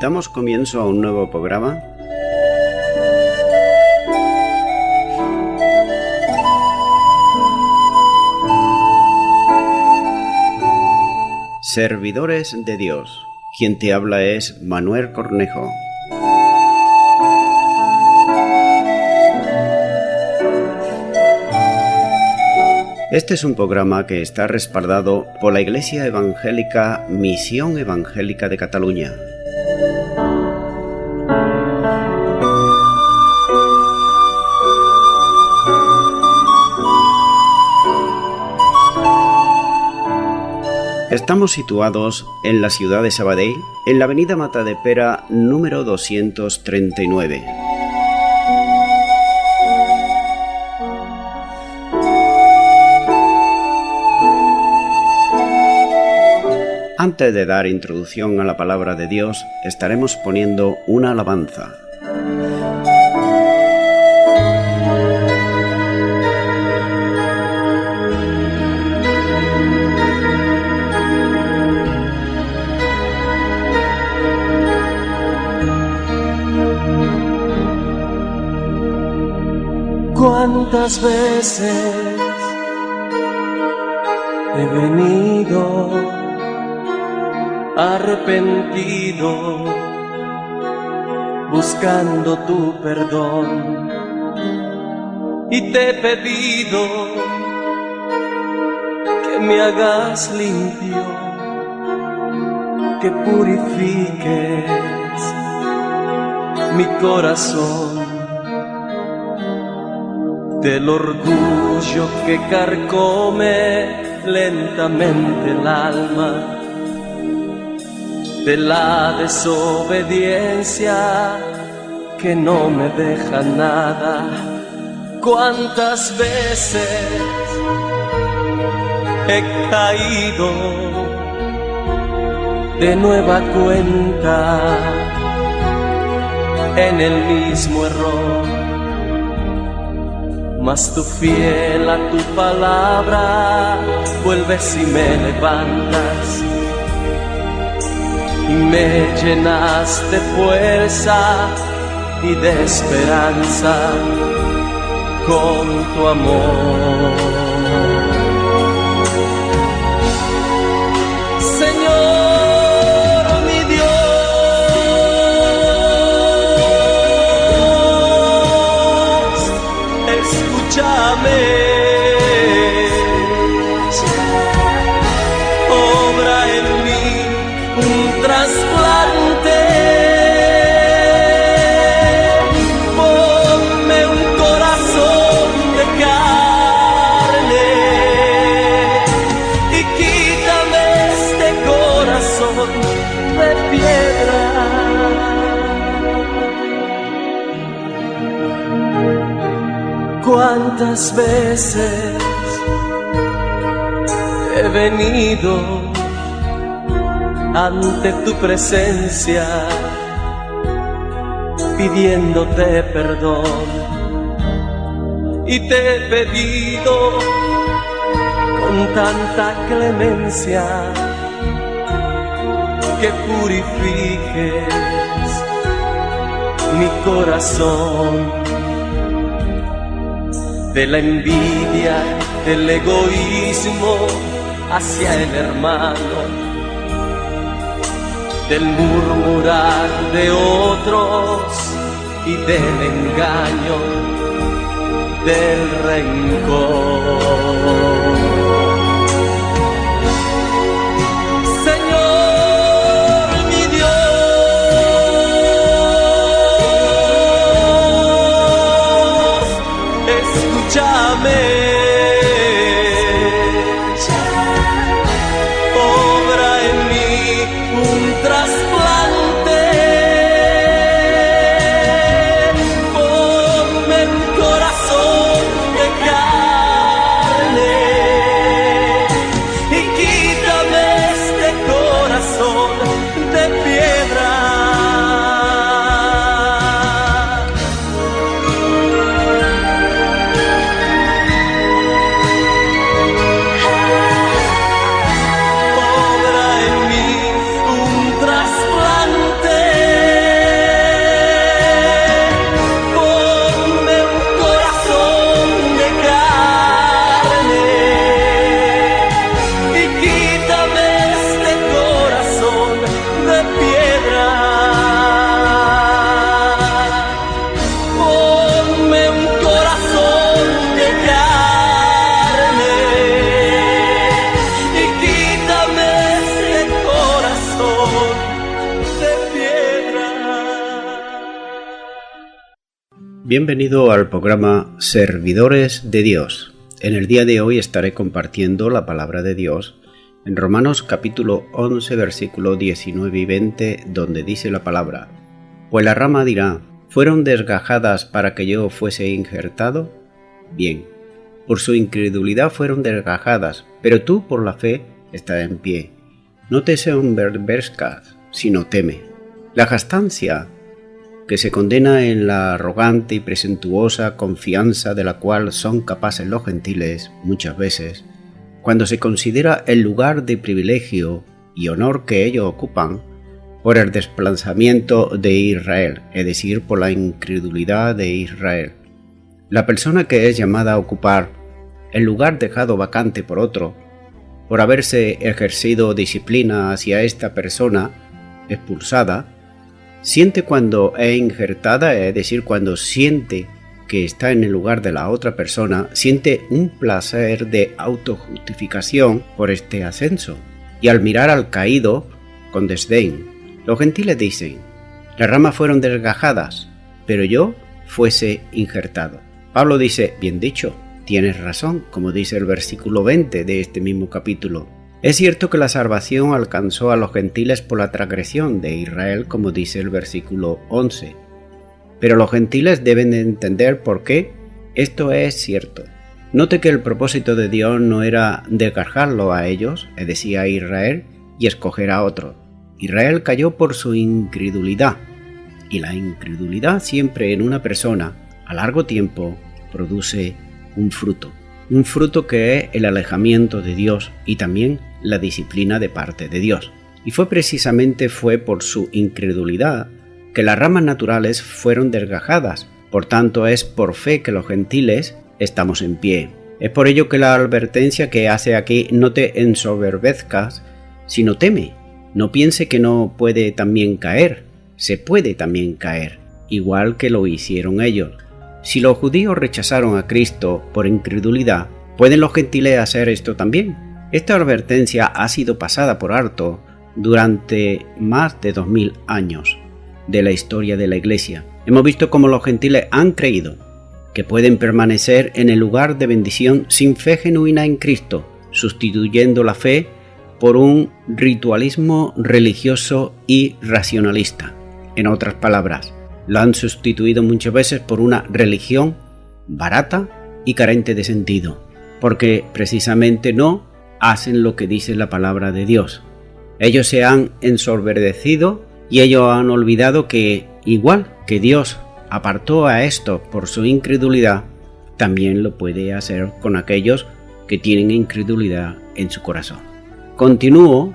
Damos comienzo a un nuevo programa. Servidores de Dios. Quien te habla es Manuel Cornejo. Este es un programa que está respaldado por la Iglesia Evangélica Misión Evangélica de Cataluña. Estamos situados en la ciudad de Sabadell, en la avenida Matadepera número 239. Antes de dar introducción a la palabra de Dios, estaremos poniendo una alabanza. ¿Cuántas veces he venido arrepentido buscando tu perdón y te he pedido que me hagas limpio, que purifiques mi corazón del orgullo que carcome lentamente el alma, de la desobediencia que no me deja nada. ¿Cuántas veces he caído de nueva cuenta en el mismo error? Mas tú, fiel a tu palabra, vuelves y me levantas y me llenas de fuerza y de esperanza con tu amor. Señor, mi Dios, escúchame. Obra en mí un trasplante, ponme un corazón de carne y quítame este corazón de piedra. ¿Cuántas veces he venido ante tu presencia pidiéndote perdón y te he pedido con tanta clemencia que purifiques mi corazón de la envidia, del egoísmo hacia el hermano, del murmurar de otros y del engaño, del rencor. Señor, mi Dios, escúchame. Obra en mí un trasplante, ponme un corazón de carne y quítame este corazón de piedra. Obra en mí un trasplante, Bienvenido al programa Servidores de Dios. En el día de hoy estaré compartiendo la palabra de Dios en Romanos capítulo 11 versículo 19 y 20, donde dice la palabra: Pues la rama dirá, ¿fueron desgajadas para que yo fuese injertado? Bien, por su incredulidad fueron desgajadas, pero tú por la fe estás en pie. No te ensoberbezcas, sino teme. La jactancia que se condena en la arrogante y presuntuosa confianza de la cual son capaces los gentiles muchas veces, cuando se considera el lugar de privilegio y honor que ellos ocupan por el desplazamiento de Israel, es decir, por la incredulidad de Israel. La persona que es llamada a ocupar el lugar dejado vacante por otro, por haberse ejercido disciplina hacia esta persona expulsada, siente cuando es injertada, es decir, cuando siente que está en el lugar de la otra persona, siente un placer de autojustificación por este ascenso, y al mirar al caído con desdén. Los gentiles dicen: las ramas fueron desgajadas, pero yo fuese injertado. Pablo dice: bien dicho, tienes razón, como dice el versículo 20 de este mismo capítulo. Es cierto que la salvación alcanzó a los gentiles por la transgresión de Israel, como dice el versículo 11. Pero los gentiles deben de entender por qué esto es cierto. Note que el propósito de Dios no era desgajarlo a ellos, es decir, a Israel, y escoger a otro. Israel cayó por su incredulidad, y la incredulidad siempre en una persona, a largo tiempo, produce un fruto que es el alejamiento de Dios y también la disciplina de parte de Dios. Y fue por su incredulidad que las ramas naturales fueron desgajadas. Por tanto, es por fe que los gentiles estamos en pie. Es por ello que la advertencia que hace aquí: no te ensoberbezcas, sino teme. No piense que no puede también caer. Se puede también caer, igual que lo hicieron ellos. Si los judíos rechazaron a Cristo por incredulidad, ¿pueden los gentiles hacer esto también? Esta advertencia ha sido pasada por alto durante más de 2000 años de la historia de la Iglesia. Hemos visto cómo los gentiles han creído que pueden permanecer en el lugar de bendición sin fe genuina en Cristo, sustituyendo la fe por un ritualismo religioso y racionalista. En otras palabras, lo han sustituido muchas veces por una religión barata y carente de sentido, porque precisamente no hacen lo que dice la palabra de Dios. Ellos se han ensoberbecido y ellos han olvidado que, igual que Dios apartó a estos por su incredulidad, también lo puede hacer con aquellos que tienen incredulidad en su corazón. Continúo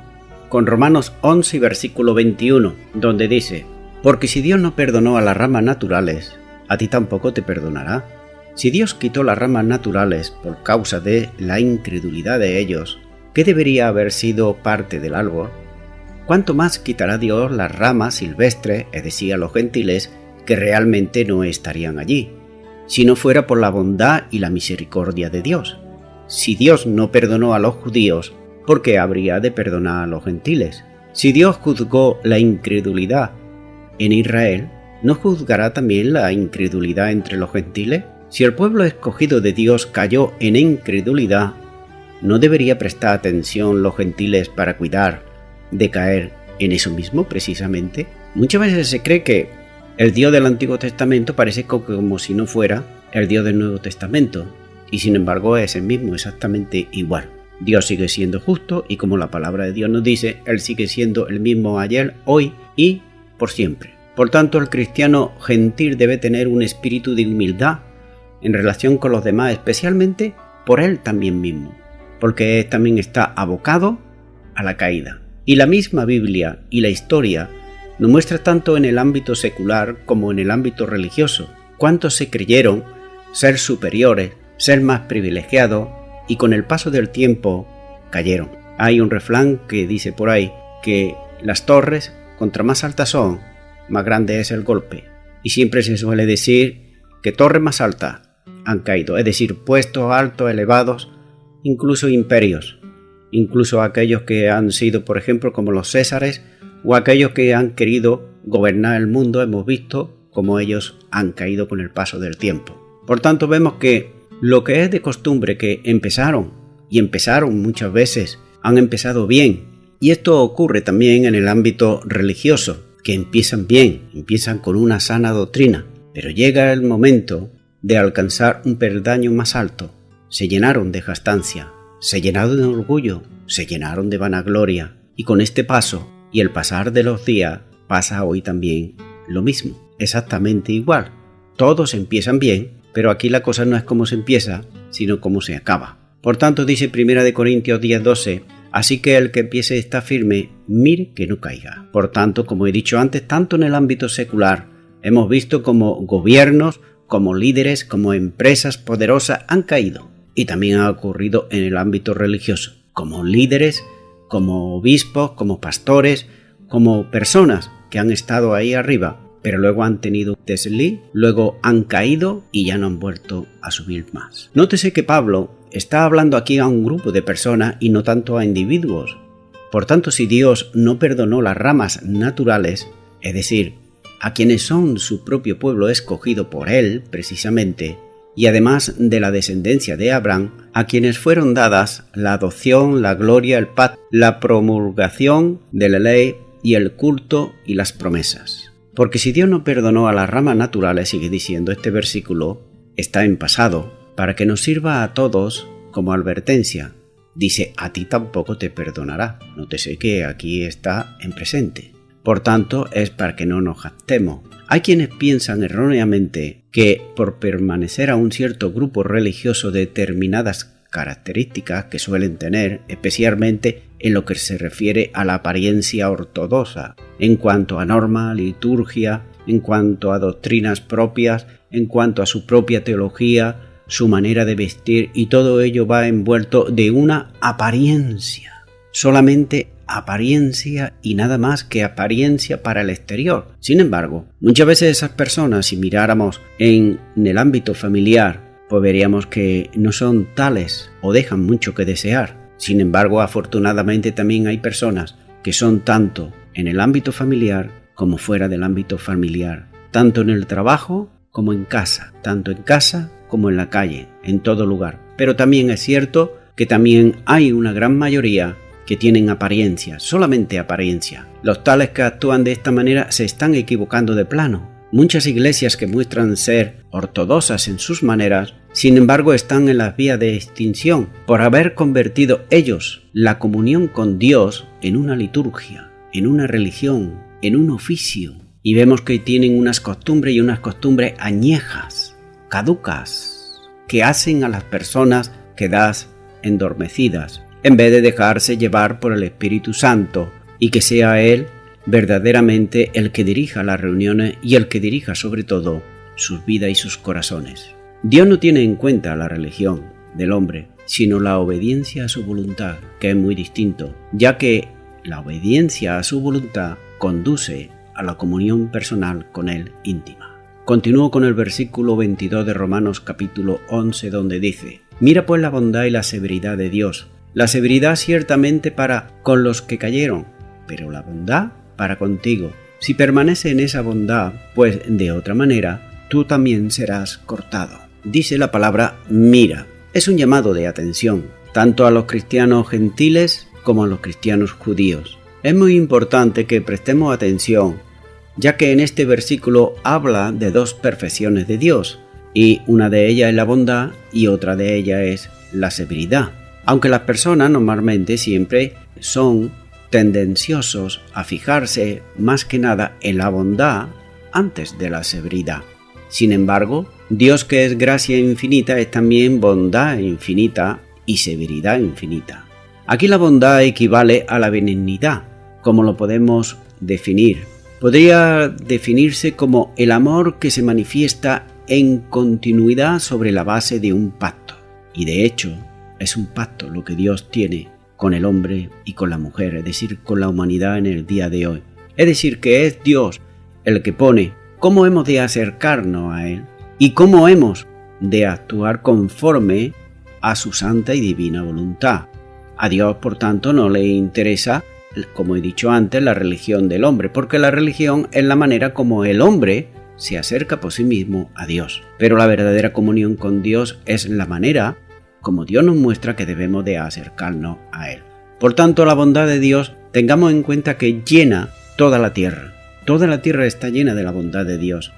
con Romanos 11 y versículo 21, donde dice: porque si Dios no perdonó a las ramas naturales, a ti tampoco te perdonará. Si Dios quitó las ramas naturales por causa de la incredulidad de ellos, que debería haber sido parte del árbol, ¿cuánto más quitará Dios las ramas silvestres, es decir, a los gentiles, que realmente no estarían allí, si no fuera por la bondad y la misericordia de Dios? Si Dios no perdonó a los judíos, ¿por qué habría de perdonar a los gentiles? Si Dios juzgó la incredulidad en Israel, ¿no juzgará también la incredulidad entre los gentiles? Si el pueblo escogido de Dios cayó en incredulidad, ¿no debería prestar atención los gentiles para cuidar de caer en eso mismo precisamente? Muchas veces se cree que el Dios del Antiguo Testamento parece como si no fuera el Dios del Nuevo Testamento, y sin embargo es el mismo, exactamente igual. Dios sigue siendo justo y, como la palabra de Dios nos dice, Él sigue siendo el mismo ayer, hoy y por siempre. Por tanto, el cristiano gentil debe tener un espíritu de humildad en relación con los demás, especialmente por él también mismo, porque él también está abocado a la caída. Y la misma Biblia y la historia nos muestra tanto en el ámbito secular como en el ámbito religioso cuántos se creyeron ser superiores, ser más privilegiados, y con el paso del tiempo cayeron. Hay un refrán que dice por ahí que las torres, contra más altas son, más grande es el golpe. Y siempre se suele decir que torres más altas han caído, es decir, puestos altos, elevados, incluso imperios, incluso aquellos que han sido, por ejemplo, como los Césares, o aquellos que han querido gobernar el mundo. Hemos visto como ellos han caído con el paso del tiempo. Por tanto, vemos que lo que es de costumbre que empezaron muchas veces, han empezado bien. Y esto ocurre también en el ámbito religioso, que empiezan bien, empiezan con una sana doctrina, pero llega el momento de alcanzar un peldaño más alto. Se llenaron de jactancia, se llenaron de orgullo, se llenaron de vanagloria, y con este paso y el pasar de los días pasa hoy también lo mismo, exactamente igual. Todos empiezan bien, pero aquí la cosa no es cómo se empieza, sino cómo se acaba. Por tanto, dice 1 Corintios 10:12, así que el que empiece está firme, mire que no caiga. Por tanto, como he dicho antes, tanto en el ámbito secular, hemos visto como gobiernos, como líderes, como empresas poderosas han caído. Y también ha ocurrido en el ámbito religioso, como líderes, como obispos, como pastores, como personas que han estado ahí arriba, pero luego han tenido un desliz, luego han caído y ya no han vuelto a subir más. Nótese que Pablo está hablando aquí a un grupo de personas y no tanto a individuos. Por tanto, si Dios no perdonó las ramas naturales, es decir, a quienes son su propio pueblo escogido por Él, precisamente, y además de la descendencia de Abraham, a quienes fueron dadas la adopción, la gloria, el pacto, la promulgación de la ley y el culto y las promesas. Porque si Dios no perdonó a las ramas naturales, sigue diciendo este versículo, está en pasado, para que nos sirva a todos como advertencia. Dice, a ti tampoco te perdonará. Nótese que aquí está en presente. Por tanto, es para que no nos jactemos. Hay quienes piensan erróneamente que por permanecer a un cierto grupo religioso determinadas características que suelen tener, especialmente en lo que se refiere a la apariencia ortodoxa, en cuanto a norma, liturgia, en cuanto a doctrinas propias, en cuanto a su propia teología, su manera de vestir, y todo ello va envuelto de una apariencia, solamente apariencia y nada más que apariencia para el exterior. Sin embargo, muchas veces esas personas, si miráramos en el ámbito familiar, pues veríamos que no son tales o dejan mucho que desear. Sin embargo, afortunadamente también hay personas que son tanto en el ámbito familiar como fuera del ámbito familiar, tanto en el trabajo como en casa, tanto en casa como en la calle, en todo lugar. Pero también es cierto que también hay una gran mayoría que tienen apariencia, solamente apariencia. Los tales que actúan de esta manera se están equivocando de plano. Muchas iglesias que muestran ser ortodoxas en sus maneras, sin embargo, están en las vías de extinción por haber convertido ellos la comunión con Dios en una liturgia, en una religión, en un oficio. Y vemos que tienen unas costumbres y unas costumbres añejas, caducas, que hacen a las personas quedadas endormecidas, en vez de dejarse llevar por el Espíritu Santo y que sea Él verdaderamente el que dirija las reuniones y el que dirija sobre todo sus vidas y sus corazones. Dios no tiene en cuenta la religión del hombre, sino la obediencia a su voluntad, que es muy distinto, ya que la obediencia a su voluntad conduce a la comunión personal con Él íntima. Continúo con el versículo 22 de Romanos capítulo 11, donde dice: mira pues la bondad y la severidad de Dios, la severidad ciertamente para con los que cayeron, pero la bondad para contigo. Si permanece en esa bondad, pues de otra manera tú también serás cortado. Dice la palabra mira. Es un llamado de atención, tanto a los cristianos gentiles como a los cristianos judíos. Es muy importante que prestemos atención, ya que en este versículo habla de dos perfecciones de Dios, y una de ellas es la bondad y otra de ellas es la severidad. Aunque las personas normalmente siempre son tendenciosos a fijarse más que nada en la bondad antes de la severidad. Sin embargo, Dios, que es gracia infinita, es también bondad infinita y severidad infinita. Aquí la bondad equivale a la benignidad. ¿Cómo lo podemos definir? Podría definirse como el amor que se manifiesta en continuidad sobre la base de un pacto. Y de hecho, es un pacto lo que Dios tiene con el hombre y con la mujer, es decir, con la humanidad en el día de hoy. Es decir, que es Dios el que pone cómo hemos de acercarnos a Él y cómo hemos de actuar conforme a su santa y divina voluntad. A Dios, por tanto, no le interesa, como he dicho antes, la religión del hombre, porque la religión es la manera como el hombre se acerca por sí mismo a Dios. Pero la verdadera comunión con Dios es la manera como Dios nos muestra que debemos de acercarnos a Él. Por tanto, la bondad de Dios, tengamos en cuenta que llena toda la tierra. Toda la tierra está llena de la bondad de Dios.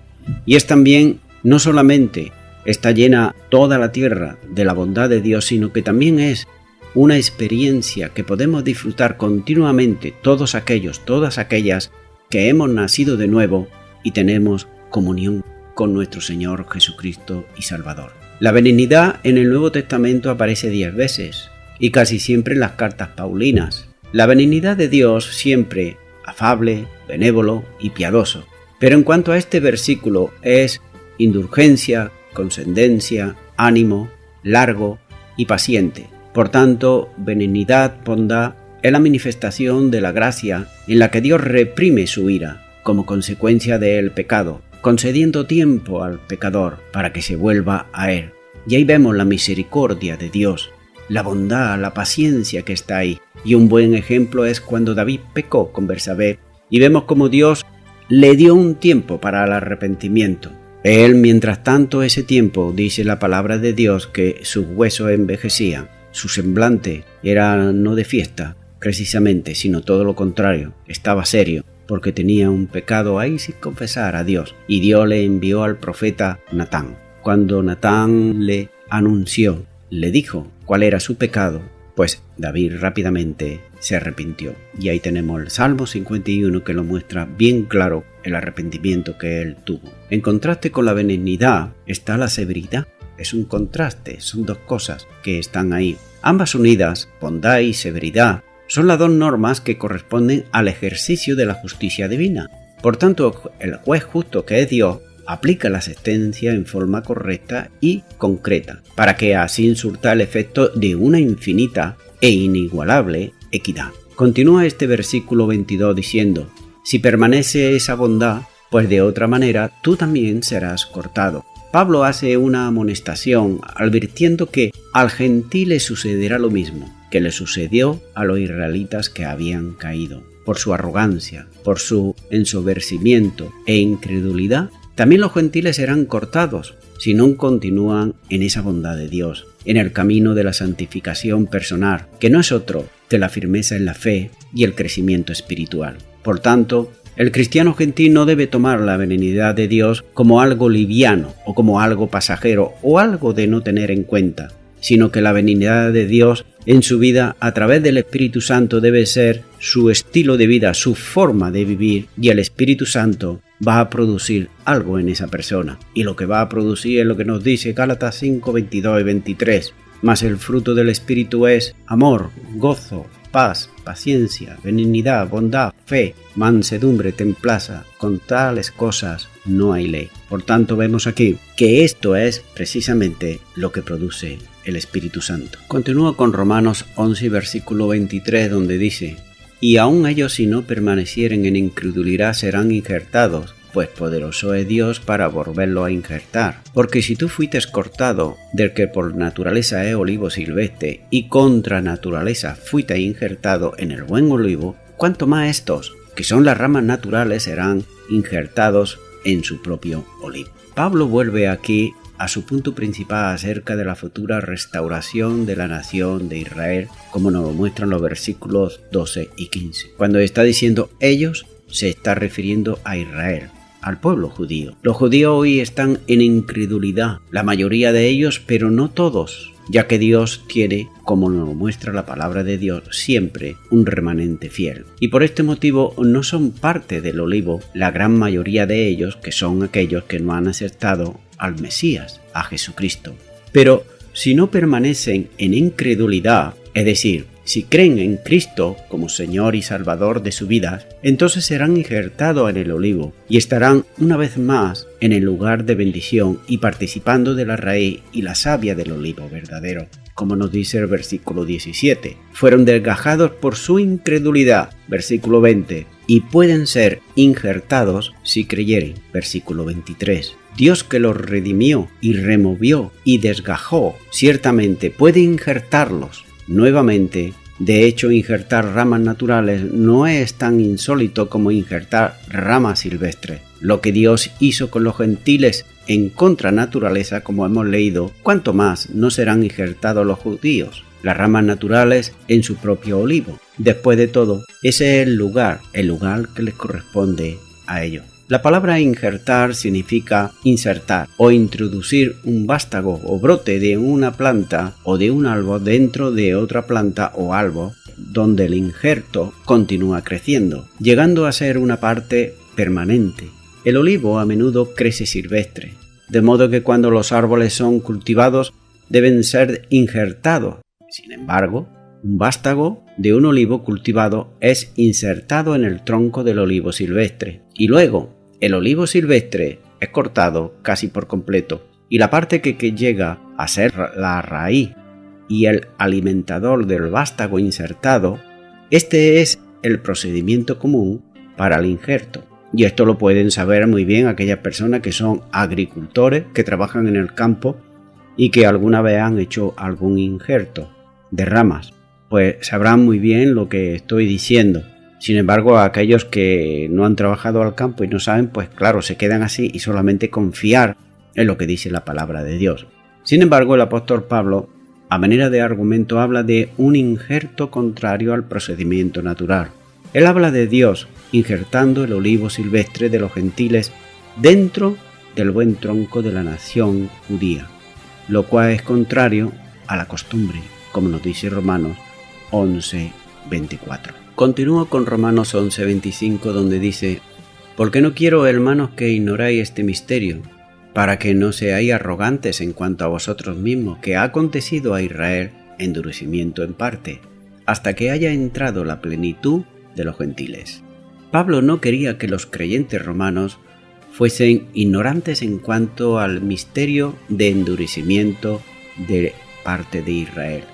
Y es también, no solamente está llena toda la tierra de la bondad de Dios, sino que también es una experiencia que podemos disfrutar continuamente todas aquellas que hemos nacido de nuevo y tenemos comunión con nuestro Señor Jesucristo y Salvador. La benignidad en el Nuevo Testamento aparece 10 veces y casi siempre en las cartas paulinas. La benignidad de Dios siempre afable, benévolo y piadoso. Pero en cuanto a este versículo es indulgencia, condescendencia, ánimo, largo y paciente. Por tanto, benignidad, bondad, es la manifestación de la gracia en la que Dios reprime su ira como consecuencia del pecado, concediendo tiempo al pecador para que se vuelva a Él. Y ahí vemos la misericordia de Dios, la bondad, la paciencia que está ahí. Y un buen ejemplo es cuando David pecó con Betsabé y vemos como Dios le dio un tiempo para el arrepentimiento. Él, mientras tanto, ese tiempo, dice la palabra de Dios, que sus huesos envejecían. Su semblante era no de fiesta, precisamente, sino todo lo contrario, estaba serio, porque tenía un pecado ahí sin confesar a Dios. Y Dios le envió al profeta Natán. Cuando Natán le anunció, le dijo cuál era su pecado, pues David rápidamente se arrepintió. Y ahí tenemos el Salmo 51 que lo muestra bien claro el arrepentimiento que él tuvo. En contraste con la benignidad está la severidad. Es un contraste, son dos cosas que están ahí. Ambas unidas, bondad y severidad, son las dos normas que corresponden al ejercicio de la justicia divina. Por tanto, el juez justo que es Dios aplica la sentencia en forma correcta y concreta, para que así surta el efecto de una infinita e inigualable equidad. Continúa este versículo 22 diciendo: si permanece esa bondad, pues de otra manera tú también serás cortado. Pablo hace una amonestación advirtiendo que al gentil le sucederá lo mismo que le sucedió a los israelitas que habían caído. Por su arrogancia, por su ensoberbecimiento e incredulidad, también los gentiles serán cortados si no continúan en esa bondad de Dios, en el camino de la santificación personal, que no es otro que la firmeza en la fe y el crecimiento espiritual. Por tanto, el cristiano gentil no debe tomar la benignidad de Dios como algo liviano o como algo pasajero o algo de no tener en cuenta, sino que la benignidad de Dios en su vida a través del Espíritu Santo debe ser su estilo de vida, su forma de vivir, y el Espíritu Santo va a producir algo en esa persona. Y lo que va a producir es lo que nos dice Gálatas 5, 22 y 23. Mas el fruto del Espíritu es amor, gozo, paz, paciencia, benignidad, bondad, fe, mansedumbre, templanza. Con tales cosas no hay ley. Por tanto, vemos aquí que esto es precisamente lo que produce el Espíritu Santo. Continúa con Romanos 11, versículo 23, donde dice: y aun ellos, si no permanecieren en incredulidad, serán injertados, pues poderoso es Dios para volverlo a injertar. Porque si tú fuites cortado del que por naturaleza es olivo silvestre, y contra naturaleza fuiste injertado en el buen olivo, cuanto más estos, que son las ramas naturales, serán injertados en su propio olivo. Pablo vuelve aquí a su punto principal acerca de la futura restauración de la nación de Israel, como nos lo muestran los versículos 12 y 15. Cuando está diciendo ellos, se está refiriendo a Israel, al pueblo judío. Los judíos hoy están en incredulidad, la mayoría de ellos, pero no todos, ya que Dios tiene, como nos lo muestra la palabra de Dios, siempre un remanente fiel. Y por este motivo no son parte del olivo la gran mayoría de ellos, que son aquellos que no han aceptado al Mesías, a Jesucristo. Pero si no permanecen en incredulidad, es decir, si creen en Cristo como Señor y Salvador de su vida, entonces serán injertados en el olivo y estarán una vez más en el lugar de bendición y participando de la raíz y la savia del olivo verdadero, como nos dice el versículo 17. Fueron desgajados por su incredulidad, versículo 20, y pueden ser injertados si creyeren, versículo 23. Dios, que los redimió y removió y desgajó, ciertamente puede injertarlos nuevamente. De hecho, injertar ramas naturales no es tan insólito como injertar ramas silvestres. lo que Dios hizo con los gentiles en contranaturaleza, como hemos leído, cuánto más no serán injertados los judíos, las ramas naturales en su propio olivo. Después de todo, ese es el lugar que les corresponde a ellos. La palabra injertar significa insertar o introducir un vástago o brote de una planta o de un árbol dentro de otra planta o árbol, donde el injerto continúa creciendo, llegando a ser una parte permanente. El olivo a menudo crece silvestre, de modo que cuando los árboles son cultivados deben ser injertados. Sin embargo, un vástago de un olivo cultivado es insertado en el tronco del olivo silvestre y luego el olivo silvestre es cortado casi por completo y la parte que llega a ser la raíz y el alimentador del vástago insertado, este es el procedimiento común para el injerto. Y esto lo pueden saber muy bien aquellas personas que son agricultores, que trabajan en el campo y que alguna vez han hecho algún injerto de ramas. Pues sabrán muy bien lo que estoy diciendo. Sin embargo, aquellos que no han trabajado al campo y no saben, pues claro, se quedan así y solamente confiar en lo que dice la palabra de Dios. Sin embargo, el apóstol Pablo, a manera de argumento, habla de un injerto contrario al procedimiento natural. Él habla de Dios injertando el olivo silvestre de los gentiles dentro del buen tronco de la nación judía, lo cual es contrario a la costumbre, como nos dice Romanos 11:24. Continúo con Romanos 11:25, donde dice: «Porque no quiero, hermanos, que ignoráis este misterio, para que no seáis arrogantes en cuanto a vosotros mismos, que ha acontecido a Israel endurecimiento en parte, hasta que haya entrado la plenitud de los gentiles». Pablo no quería que los creyentes romanos fuesen ignorantes en cuanto al misterio de endurecimiento de parte de Israel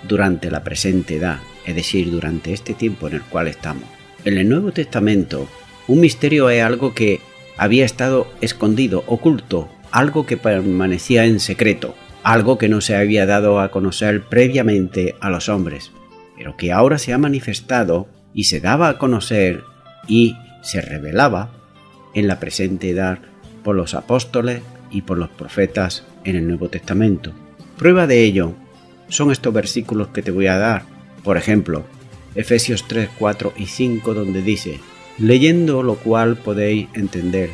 durante la presente edad, es decir, durante este tiempo en el cual estamos. En el Nuevo Testamento, un misterio es algo que había estado escondido, oculto, algo que permanecía en secreto, algo que no se había dado a conocer previamente a los hombres, pero que ahora se ha manifestado y se daba a conocer y se revelaba en la presente edad por los apóstoles y por los profetas en el Nuevo Testamento. Prueba de ello son estos versículos que te voy a dar. Por ejemplo, Efesios 3, 4 y 5, donde dice: «Leyendo lo cual podéis entender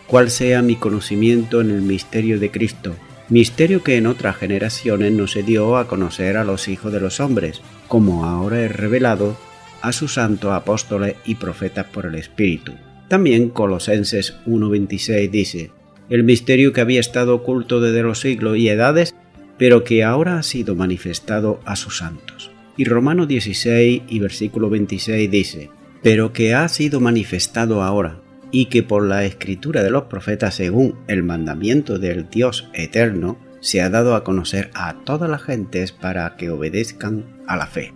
cuál sea mi conocimiento en el misterio de Cristo, misterio que en otras generaciones no se dio a conocer a los hijos de los hombres, como ahora es revelado a sus santos apóstoles y profetas por el Espíritu». También Colosenses 1:26 dice: «El misterio que había estado oculto desde los siglos y edades, pero que ahora ha sido manifestado a sus santos». Y Romanos 16 y versículo 26 dice: «Pero que ha sido manifestado ahora, y que por la escritura de los profetas, según el mandamiento del Dios eterno, se ha dado a conocer a todas las gentes para que obedezcan a la fe».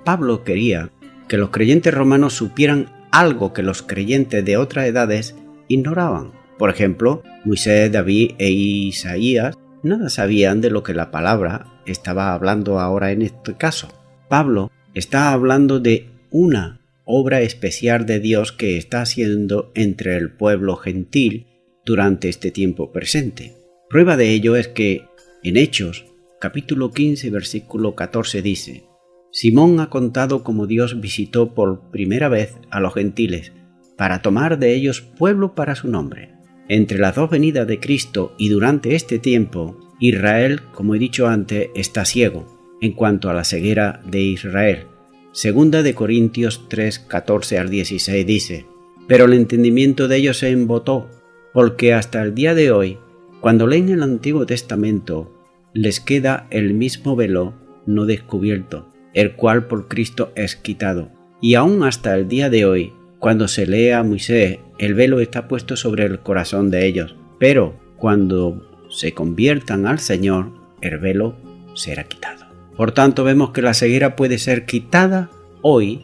Pablo quería que los creyentes romanos supieran algo que los creyentes de otras edades ignoraban. Por ejemplo, Moisés, David e Isaías nada sabían de lo que la palabra estaba hablando ahora en este caso. Pablo está hablando de una obra especial de Dios que está haciendo entre el pueblo gentil durante este tiempo presente. Prueba de ello es que en Hechos, capítulo 15, versículo 14 dice: «Simón ha contado cómo Dios visitó por primera vez a los gentiles para tomar de ellos pueblo para su nombre». Entre las dos venidas de Cristo y durante este tiempo, Israel, como he dicho antes, está ciego en cuanto a la ceguera de Israel. Segunda de Corintios 3, 14 al 16 dice: «Pero el entendimiento de ellos se embotó, porque hasta el día de hoy, cuando leen el Antiguo Testamento, les queda el mismo velo no descubierto, el cual por Cristo es quitado. Y aún hasta el día de hoy, cuando se lee a Moisés, el velo está puesto sobre el corazón de ellos, pero cuando se conviertan al Señor, el velo será quitado». Por tanto, vemos que la ceguera puede ser quitada hoy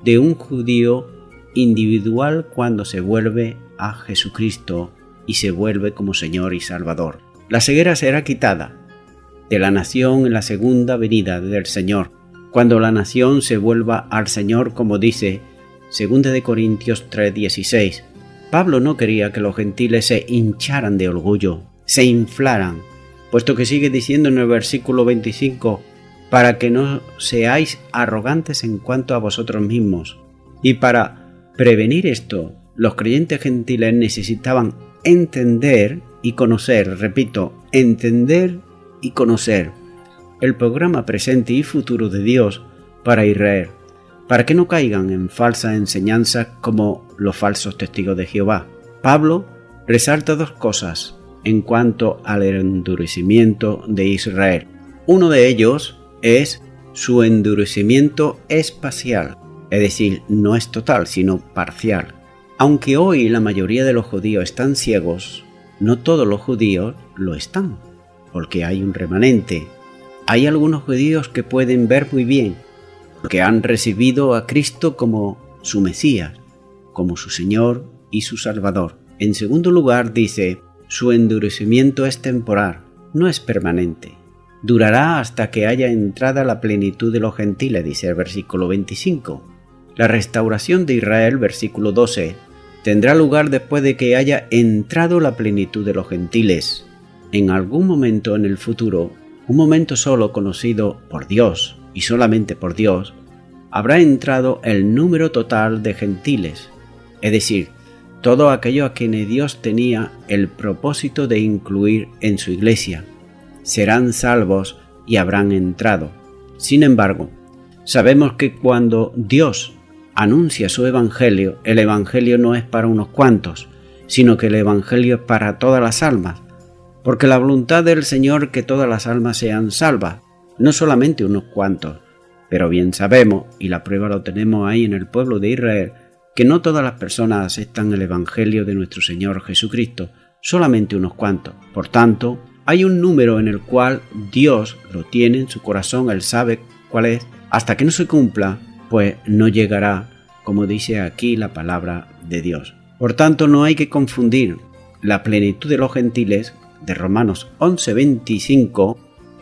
de un judío individual cuando se vuelve a Jesucristo y se vuelve como Señor y Salvador. La ceguera será quitada de la nación en la segunda venida del Señor, cuando la nación se vuelva al Señor, como dice 2 de Corintios 3:16, Pablo no quería que los gentiles se hincharan de orgullo, se inflaran, puesto que sigue diciendo en el versículo 25, para que no seáis arrogantes en cuanto a vosotros mismos. Y para prevenir esto, los creyentes gentiles necesitaban entender y conocer, repito, entender y conocer el programa presente y futuro de Dios para Israel, para que no caigan en falsas enseñanzas como los falsos testigos de Jehová. Pablo resalta dos cosas en cuanto al endurecimiento de Israel. Uno de ellos es su endurecimiento espacial, es decir, no es total, sino parcial. Aunque hoy la mayoría de los judíos están ciegos, no todos los judíos lo están, porque hay un remanente. Hay algunos judíos que pueden ver muy bien, porque han recibido a Cristo como su Mesías, como su Señor y su Salvador. En segundo lugar dice, su endurecimiento es temporal, no es permanente. Durará hasta que haya entrada la plenitud de los gentiles, dice el versículo 25. La restauración de Israel, versículo 12, tendrá lugar después de que haya entrado la plenitud de los gentiles. En algún momento en el futuro, un momento solo conocido por Dios y solamente por Dios, habrá entrado el número total de gentiles, es decir, todo aquello a quienes Dios tenía el propósito de incluir en su iglesia. Serán salvos y habrán entrado. Sin embargo, sabemos que cuando Dios anuncia su evangelio, el evangelio no es para unos cuantos, sino que el evangelio es para todas las almas, porque la voluntad del Señor es que todas las almas sean salvas, no solamente unos cuantos. Pero bien sabemos, y la prueba lo tenemos ahí en el pueblo de Israel, que no todas las personas aceptan el evangelio de nuestro Señor Jesucristo, solamente unos cuantos. Por tanto, hay un número en el cual Dios lo tiene en su corazón, Él sabe cuál es, hasta que no se cumpla, pues no llegará, como dice aquí la palabra de Dios. Por tanto, no hay que confundir la plenitud de los gentiles de Romanos 11:25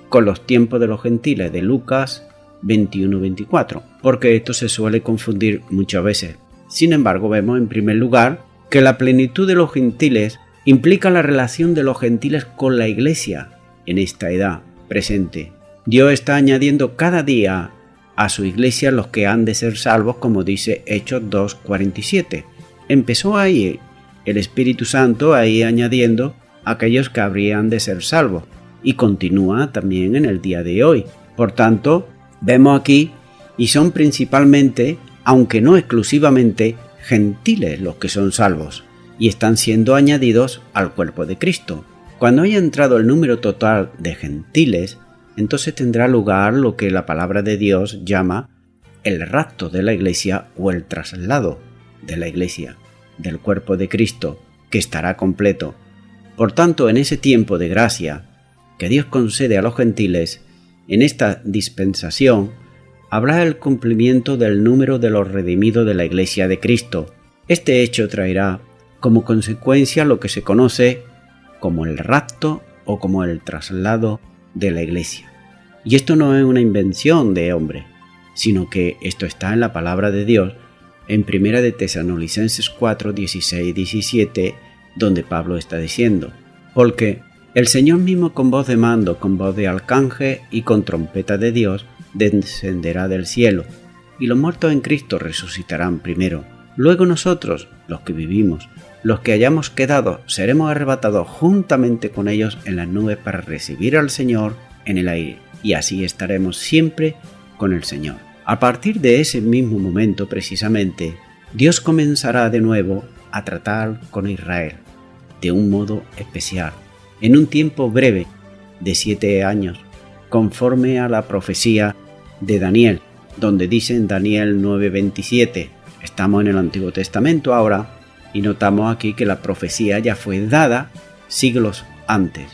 con los tiempos de los gentiles de Lucas 21:24, porque esto se suele confundir muchas veces. Sin embargo, vemos en primer lugar que la plenitud de los gentiles implica la relación de los gentiles con la iglesia en esta edad presente. Dios está añadiendo cada día a su iglesia los que han de ser salvos, como dice Hechos 2:47. Empezó ahí el Espíritu Santo ahí añadiendo aquellos que habrían de ser salvos, y continúa también en el día de hoy. Por tanto, vemos aquí, y son principalmente, aunque no exclusivamente, gentiles los que son salvos, y están siendo añadidos al cuerpo de Cristo. Cuando haya entrado el número total de gentiles, entonces tendrá lugar lo que la palabra de Dios llama el rapto de la iglesia o el traslado de la iglesia, del cuerpo de Cristo, que estará completo. Por tanto, en ese tiempo de gracia que Dios concede a los gentiles, en esta dispensación, habrá el cumplimiento del número de los redimidos de la iglesia de Cristo. Este hecho traerá como consecuencia lo que se conoce como el rapto o como el traslado de la iglesia. Y esto no es una invención de hombre, sino que esto está en la palabra de Dios en 1 de Tesalonicenses 4, 16, 17, donde Pablo está diciendo, porque el Señor mismo con voz de mando, con voz de arcángel y con trompeta de Dios descenderá del cielo, y los muertos en Cristo resucitarán primero. Luego nosotros, los que vivimos, los que hayamos quedado, seremos arrebatados juntamente con ellos en las nubes para recibir al Señor en el aire, y así estaremos siempre con el Señor. A partir de ese mismo momento, precisamente, Dios comenzará de nuevo a tratar con Israel, de un modo especial, en un tiempo breve de 7 años, conforme a la profecía de Daniel, donde dice en Daniel 9:27, estamos en el Antiguo Testamento ahora, y notamos aquí que la profecía ya fue dada siglos antes.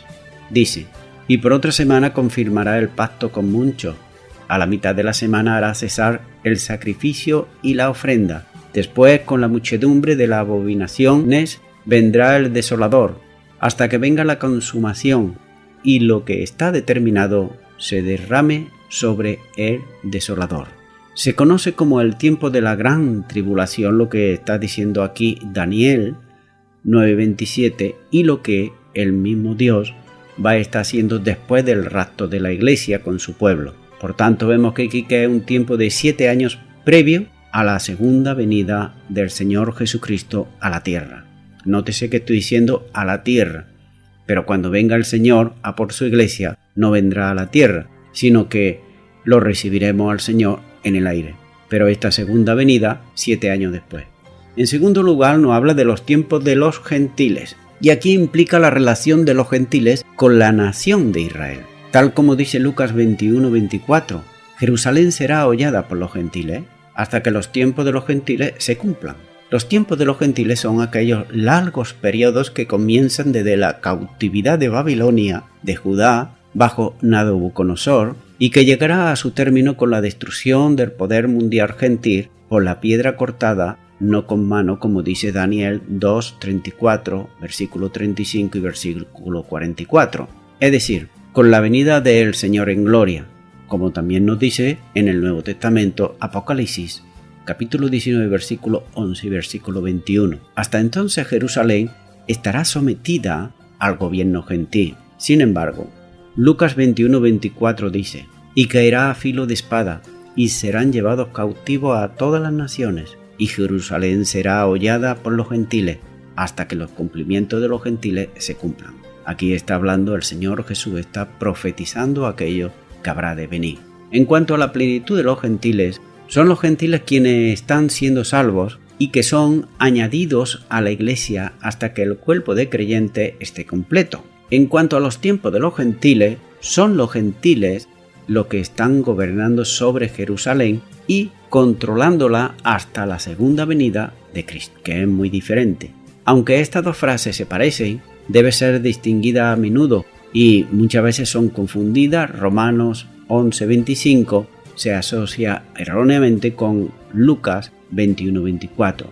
Dice, y por otra semana confirmará el pacto con muchos. A la mitad de la semana hará cesar el sacrificio y la ofrenda. Después, con la muchedumbre de las abominaciones, vendrá el desolador, hasta que venga la consumación, y lo que está determinado se derrame sobre el desolador. Se conoce como el tiempo de la gran tribulación, lo que está diciendo aquí Daniel, 9:27 y lo que el mismo Dios va a estar haciendo después del rapto de la Iglesia con su pueblo. Por tanto, vemos que aquí es un tiempo de 7 años previo a la segunda venida del Señor Jesucristo a la tierra. Nótese que estoy diciendo a la tierra, pero cuando venga el Señor a por su Iglesia, no vendrá a la tierra, sino que lo recibiremos al Señor en el aire. Pero esta segunda venida, 7 años después. En segundo lugar, nos habla de los tiempos de los gentiles, y aquí implica la relación de los gentiles con la nación de Israel. Tal como dice Lucas 21:24, Jerusalén será hollada por los gentiles hasta que los tiempos de los gentiles se cumplan. Los tiempos de los gentiles son aquellos largos periodos que comienzan desde la cautividad de Babilonia, de Judá, bajo Nabucodonosor, y que llegará a su término con la destrucción del poder mundial gentil por la piedra cortada, no con mano, como dice Daniel 2:34, versículo 35 y versículo 44. Es decir, con la venida del Señor en gloria, como también nos dice en el Nuevo Testamento Apocalipsis, capítulo 19, versículo 11 y versículo 21. Hasta entonces Jerusalén estará sometida al gobierno gentil. Sin embargo, Lucas 21:24 dice: y caerá a filo de espada, y serán llevados cautivos a todas las naciones, y Jerusalén será hollada por los gentiles, hasta que los cumplimientos de los gentiles se cumplan. Aquí está hablando el Señor Jesús, está profetizando aquello que habrá de venir. En cuanto a la plenitud de los gentiles, son los gentiles quienes están siendo salvos y que son añadidos a la Iglesia hasta que el cuerpo de creyentes esté completo. En cuanto a los tiempos de los gentiles, son los gentiles los que están gobernando sobre Jerusalén y controlándola hasta la segunda venida de Cristo, que es muy diferente. Aunque estas dos frases se parecen, debe ser distinguida a menudo y muchas veces son confundidas. Romanos 11:25 se asocia erróneamente con Lucas 21:24.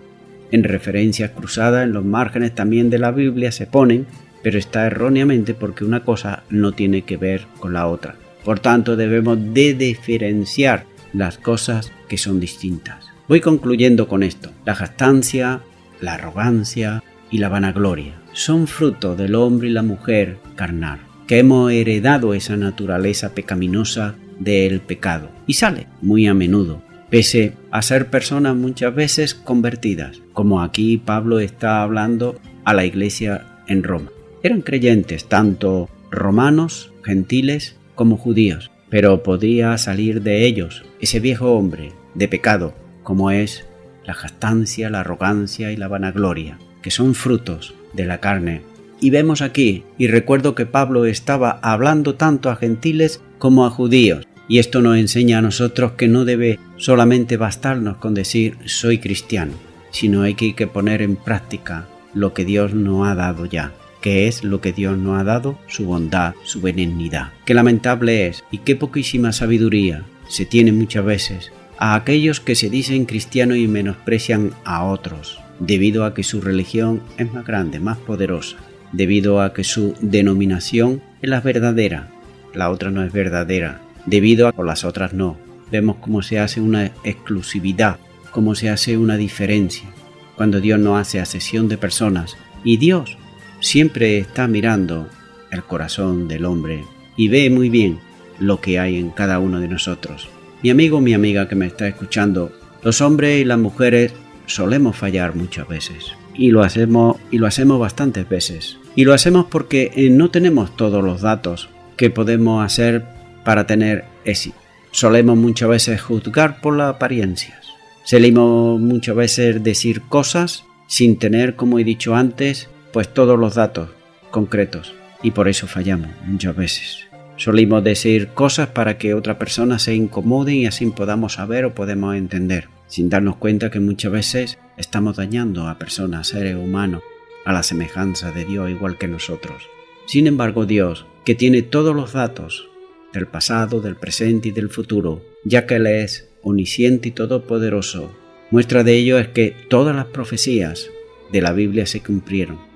En referencias cruzadas en los márgenes también de la Biblia se ponen, pero está erróneamente porque una cosa no tiene que ver con la otra. Por tanto, debemos de diferenciar las cosas que son distintas. Voy concluyendo con esto. La jactancia, la arrogancia y la vanagloria son fruto del hombre y la mujer carnal, que hemos heredado esa naturaleza pecaminosa del pecado y sale muy a menudo, pese a ser personas muchas veces convertidas, como aquí Pablo está hablando a la iglesia en Roma. Eran creyentes, tanto romanos, gentiles, como judíos, pero podía salir de ellos ese viejo hombre de pecado, como es la jactancia, la arrogancia y la vanagloria, que son frutos de la carne. Y vemos aquí, y recuerdo que Pablo estaba hablando tanto a gentiles como a judíos, y esto nos enseña a nosotros que no debe solamente bastarnos con decir soy cristiano, sino hay que poner en práctica lo que Dios nos ha dado ya. Que es lo que Dios nos ha dado, su bondad, su benignidad. Qué lamentable es y qué poquísima sabiduría se tiene muchas veces a aquellos que se dicen cristianos y menosprecian a otros, debido a que su religión es más grande, más poderosa, debido a que su denominación es la verdadera, la otra no es verdadera, debido a que las otras no. Vemos cómo se hace una exclusividad, cómo se hace una diferencia, cuando Dios no hace acepción de personas, y Dios siempre está mirando el corazón del hombre y ve muy bien lo que hay en cada uno de nosotros. Mi amigo, mi amiga que me está escuchando, los hombres y las mujeres solemos fallar muchas veces y lo hacemos bastantes veces. Y lo hacemos porque no tenemos todos los datos que podemos hacer para tener éxito. Solemos muchas veces juzgar por las apariencias. Solemos muchas veces decir cosas sin tener, como he dicho antes, pues todos los datos concretos, y por eso fallamos muchas veces. Solimos decir cosas para que otra persona se incomode y así podamos saber o podemos entender, sin darnos cuenta que muchas veces estamos dañando a personas, seres humanos, a la semejanza de Dios igual que nosotros. Sin embargo, Dios, que tiene todos los datos del pasado, del presente y del futuro, ya que Él es omnisciente y todopoderoso, muestra de ello es que todas las profecías de la Biblia se cumplieron.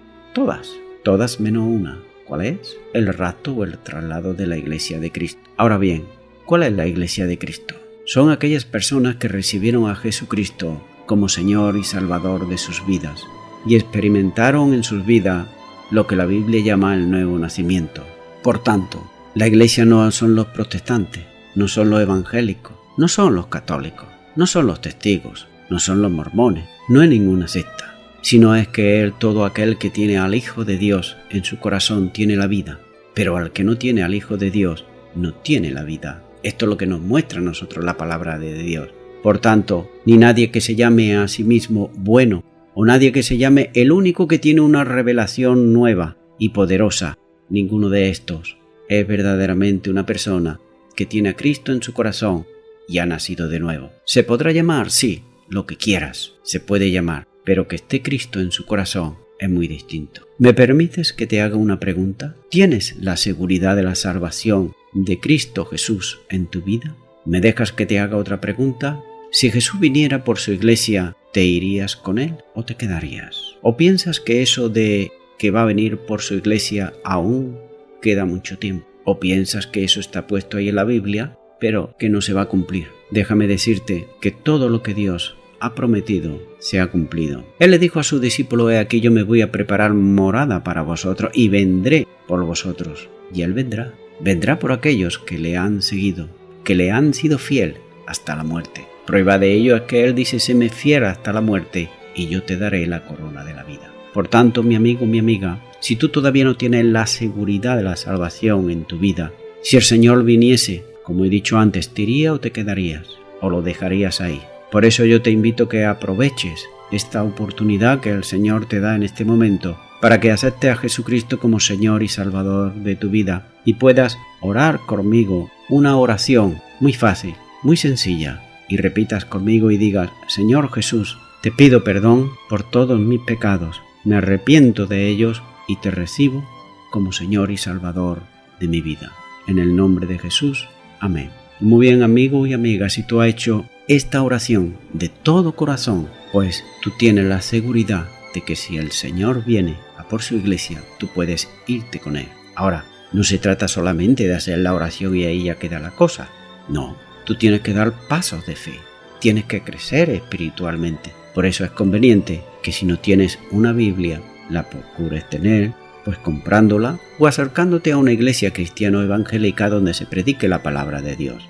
Todas menos una. ¿Cuál es? El rapto o el traslado de la Iglesia de Cristo. Ahora bien, ¿cuál es la Iglesia de Cristo? Son aquellas personas que recibieron a Jesucristo como Señor y Salvador de sus vidas y experimentaron en sus vidas lo que la Biblia llama el nuevo nacimiento. Por tanto, la Iglesia no son los protestantes, no son los evangélicos, no son los católicos, no son los testigos, no son los mormones, no es ninguna secta, sino es que todo aquel que tiene al Hijo de Dios en su corazón tiene la vida, pero al que no tiene al Hijo de Dios no tiene la vida. Esto es lo que nos muestra a nosotros la palabra de Dios. Por tanto, ni nadie que se llame a sí mismo bueno, o nadie que se llame el único que tiene una revelación nueva y poderosa, ninguno de estos es verdaderamente una persona que tiene a Cristo en su corazón y ha nacido de nuevo. Se podrá llamar, sí, lo que quieras, se puede llamar, pero que esté Cristo en su corazón es muy distinto. ¿Me permites que te haga una pregunta? ¿Tienes la seguridad de la salvación de Cristo Jesús en tu vida? ¿Me dejas que te haga otra pregunta? Si Jesús viniera por su iglesia, ¿te irías con él o te quedarías? ¿O piensas que eso de que va a venir por su iglesia aún queda mucho tiempo? ¿O piensas que eso está puesto ahí en la Biblia, pero que no se va a cumplir? Déjame decirte que todo lo que Dios ha prometido se ha cumplido. Él le dijo a su discípulo: he aquí, yo me voy a preparar morada para vosotros y vendré por vosotros. Y él vendrá. Vendrá por aquellos que le han seguido, que le han sido fiel hasta la muerte. Prueba de ello es que él dice: séme fiel hasta la muerte y yo te daré la corona de la vida. Por tanto, mi amigo, mi amiga, si tú todavía no tienes la seguridad de la salvación en tu vida, si el Señor viniese, como he dicho antes, ¿te irías o te quedarías? ¿O lo dejarías ahí? Por eso yo te invito a que aproveches esta oportunidad que el Señor te da en este momento para que aceptes a Jesucristo como Señor y Salvador de tu vida y puedas orar conmigo una oración muy fácil, muy sencilla, y repitas conmigo y digas: Señor Jesús, te pido perdón por todos mis pecados, me arrepiento de ellos y te recibo como Señor y Salvador de mi vida. En el nombre de Jesús, amén. Muy bien, amigo y amiga, si tú has hecho esta oración de todo corazón, pues tú tienes la seguridad de que si el Señor viene a por su iglesia, tú puedes irte con él. Ahora, no se trata solamente de hacer la oración y ahí ya queda la cosa. No, tú tienes que dar pasos de fe, tienes que crecer espiritualmente. Por eso es conveniente que si no tienes una Biblia, la procures tener, pues comprándola o acercándote a una iglesia cristiana evangélica donde se predique la palabra de Dios.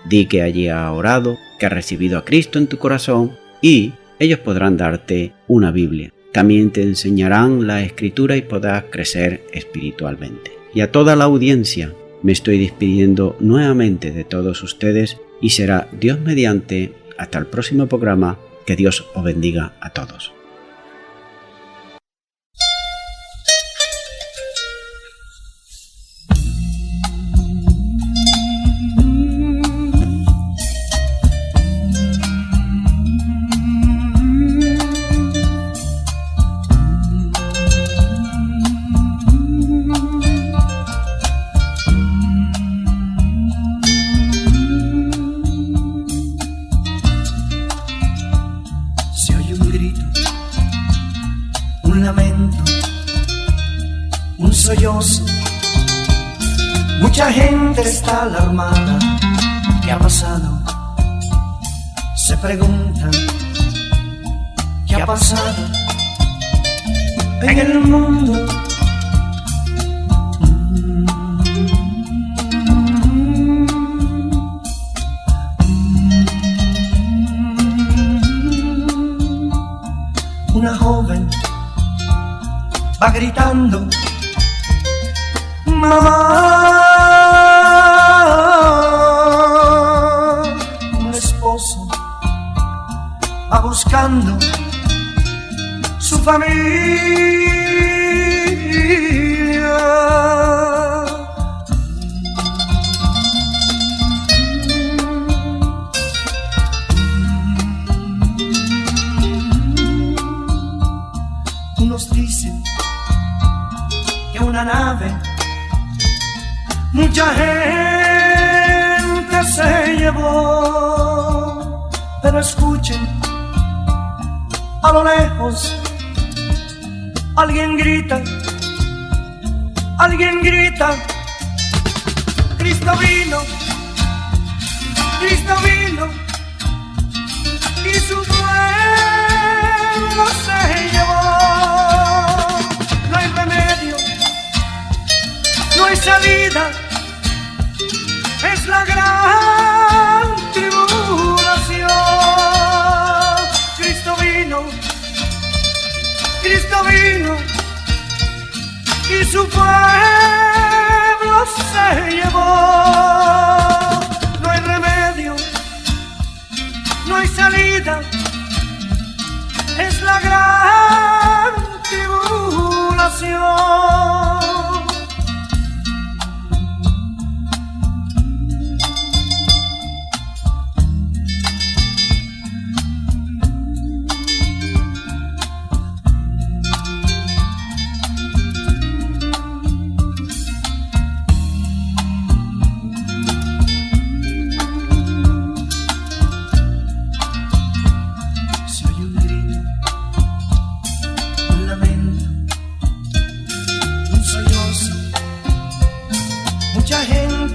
Di que allí has orado, que has recibido a Cristo en tu corazón y ellos podrán darte una Biblia. También te enseñarán la Escritura y podrás crecer espiritualmente. Y a toda la audiencia me estoy despidiendo nuevamente de todos ustedes y será Dios mediante hasta el próximo programa. Que Dios os bendiga a todos. Sollozo. Mucha gente está alarmada. ¿Qué ha pasado? Se preguntan. ¿Qué ha pasado en el mundo? Una joven va gritando: mamá. Un esposo va buscando su familia. Unos dicen que una nave mucha gente se llevó, pero escuchen, a lo lejos alguien grita, Cristo vino, y su pueblo se llevó. Cristo vino y su pueblo se llevó. No hay remedio, no hay salida, es la gran tribulación.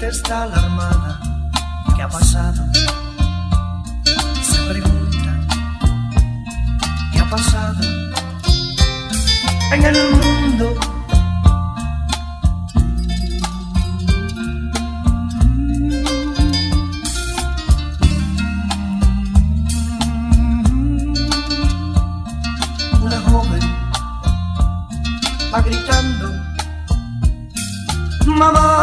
Está alarmada, ¿qué ha pasado? Se pregunta, ¿qué ha pasado en el mundo? Una joven va gritando, mamá.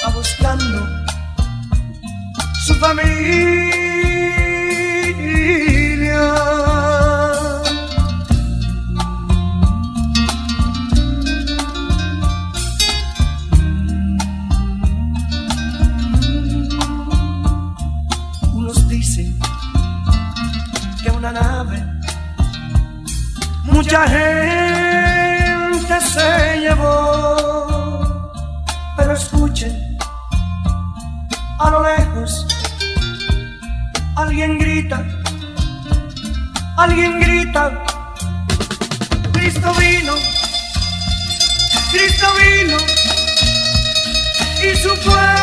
Va buscando su familia. Unos dicen que una nave mucha gente se llevó. Pero escuchen, a lo lejos, alguien grita, Cristo vino y su pueblo